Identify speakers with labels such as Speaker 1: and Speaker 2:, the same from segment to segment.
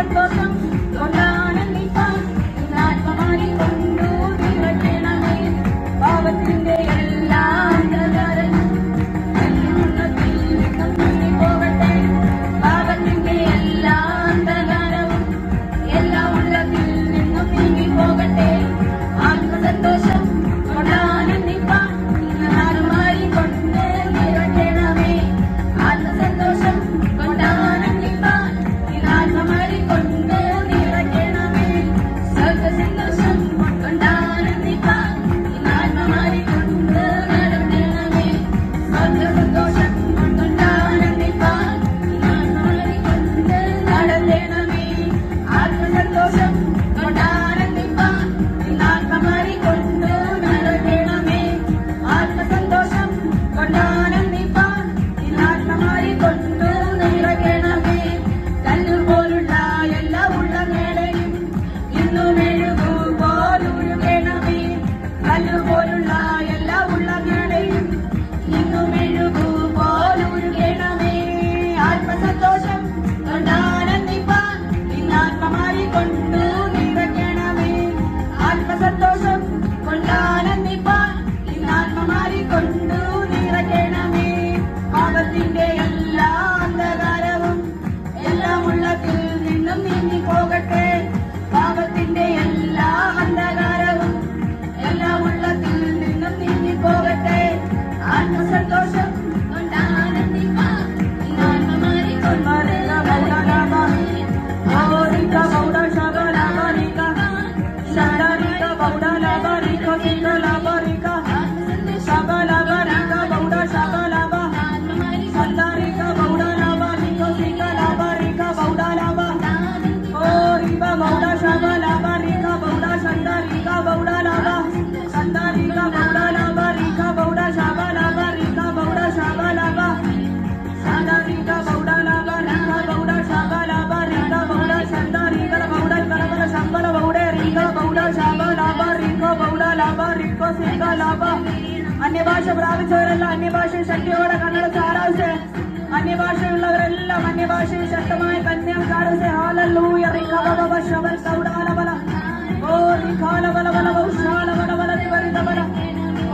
Speaker 1: സന്തോഷം കൊണ്ടാനന്ദിപ്പാൻ ആത്മമാരി കൊണ്ടു നിറയ്ക്കണമേ. പാപത്തിന്റെ എല്ലാ അന്ധകാരവും ഉന്നത്തിൽ നിന്നും നീങ്ങിപ്പോകട്ടെ. പാപത്തിന്റെ എല്ലാ അന്ധകാരവും എല്ലാ ഉള്ളത്തിൽ നിന്നും നീങ്ങിപ്പോകട്ടെ. ആത്മസന്തോഷം കൊണ്ടാനന്ദിപ്പാൻ ആത്മമാരി കൊണ്ട് നിറയ്ക്കണമേ. ആത്മസന്തോഷം കൊണ്ടാനന്ദിപ്പാൻ ആത്മമാരി കൊണ്ട് നിറയ്ക്കണമേ. സ്വർഗസന്തോഷം കൊണ്ടാനന്ദിപ്പാൻ ആത്മമാരി കൊണ്ട് നടത്തണമേ. സ്വർഗസന്തോഷം കൊണ്ടാനന്ദിപ്പാൻ ആത്മമാരി കൊണ്ട് നടത്തണമേ. ആത്മസന്തോഷം കൊണ്ടാനന്ദിപ്പാൻ ആത്മമാരി കൊണ്ട് നടത്തണമേ. ആത്മസന്തോഷം കൊണ്ടാനന്ദിപ്പാൻ ആത്മമാരി കൊണ്ട് നിറയ്ക്കണമേ. കല്ലുപോലുള്ള എല്ലാ ഉള്ളങ്ങളെയും ഇന്നു മെഴുകുപോലൊഴുകണമേ. കല്ലുപോലുള്ള എല്ലാ ഉള്ളങ്ങളെയും ഇന്നു മെഴുകുപോലൊഴുകണമേ. ആത്മസന്തോഷം കൊണ്ടാനന്ദിപ്പാൻ ആത്മമാരി കൊണ്ട് നിറയ്ക്കണമേ. ആത്മസന്തോഷം കൊണ്ടാനന്ദിപ്പാൻ ആത്മമാരി കൊണ്ട് നിറയ്ക്കണമേ. പാപത്തിന്റെ എല്ലാ അന്ധകാരവും എല്ലാം ഉള്ളത്തിൽ നിന്നും നീങ്ങിപ്പോകട്ടെ. പാപത്തിന്റെ എല്ലാ അന്ധകാരവും എല്ലാം ഉള്ളത്തിൽ നിന്നും നീങ്ങിപ്പോകട്ടെ. ആത്മസന്തോഷം കൊണ്ടാനന്ദിപ്പാൻ ആത്മമാരി കൊണ്ട് അന്യഭാഷ പ്രാപിച്ചവരല്ല അന്യഭാഷയിൽ ശക്തിയോടെ കണ്ണടച്ച് ആരാധിച്ച് അന്യഭാഷയുള്ളവരെല്ലാം അന്യഭാഷയിൽ ശക്തമായ കന്യം കാരസെ ഹല്ലേലൂയ റിഖബബ ശബൽ സൗദാലബല ഓ റിഖാലബലബല വൗശാലബലബല ദിവരിതബല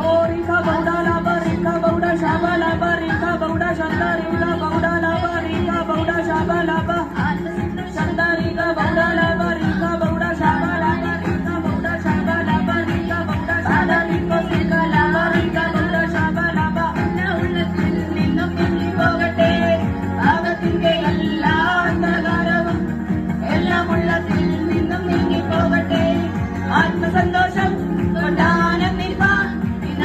Speaker 1: ഓ റിഖബൗദാലബ റിഖബൗദ ശബലബ റിഖബൗദ ശന്ദരിക ബൗദാലബ റിഖബൗദ ശബലബ ശന്ദരിക ബൗദാലബ റിഖബൗദ ശബലബ റിഖബൗദ ശബലബ റിഖബൗദ ശബലിക സികലബ റിഖബൗദ ശബലബ ഉള്ളത്തിൽ നിന്നും നീങ്ങിപ്പോകട്ടെ. പാപത്തിന്റെ എല്ലാ അന്ധകാരവും എല്ലാം ഉള്ളത്തിൽ നിന്നും നീങ്ങിപ്പോകട്ടെ. ആത്മസന്തോഷം കൊണ്ടാനന്ദിപ്പാൻ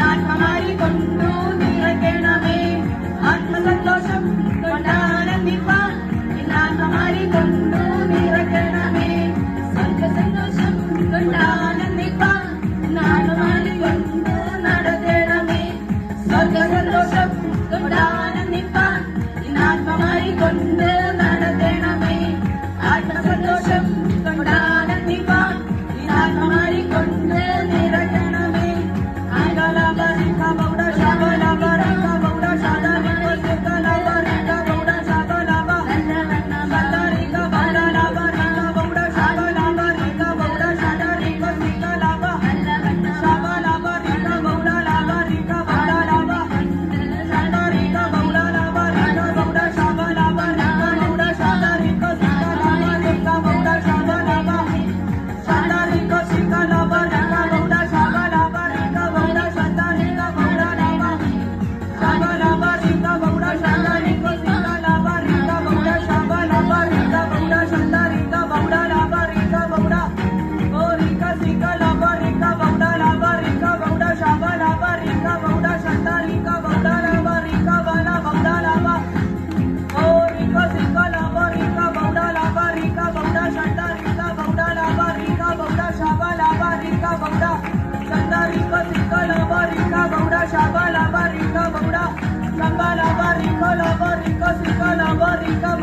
Speaker 1: ആത്മമാരി കൊണ്ടു നിറയ്ക്കണമേ. ആത്മസന്തോഷം കൊണ്ടാനന്ദിപ്പാൻ ആത്മമാരി കൊണ്ടു നിറയ്ക്കണമേ. സ്വർഗസന്തോഷം കൊണ്ടാനന്ദിപ്പാൻ ആത്മമാരി കൊണ്ട് നടത്തണമേ. സ്വർഗസന്തോഷം കൊണ്ടാനന്ദിപ്പാൻ ആത്മമാരി കൊണ്ട് നടത്തണമേ. ആത്മസന്തോഷം കൊണ്ടാനന്ദിപ്പാൻ ആത്മമാരി കൊണ്ട് നിറയ്ക്കണമേ. Sambala barrico, la barrico, sica la barrica,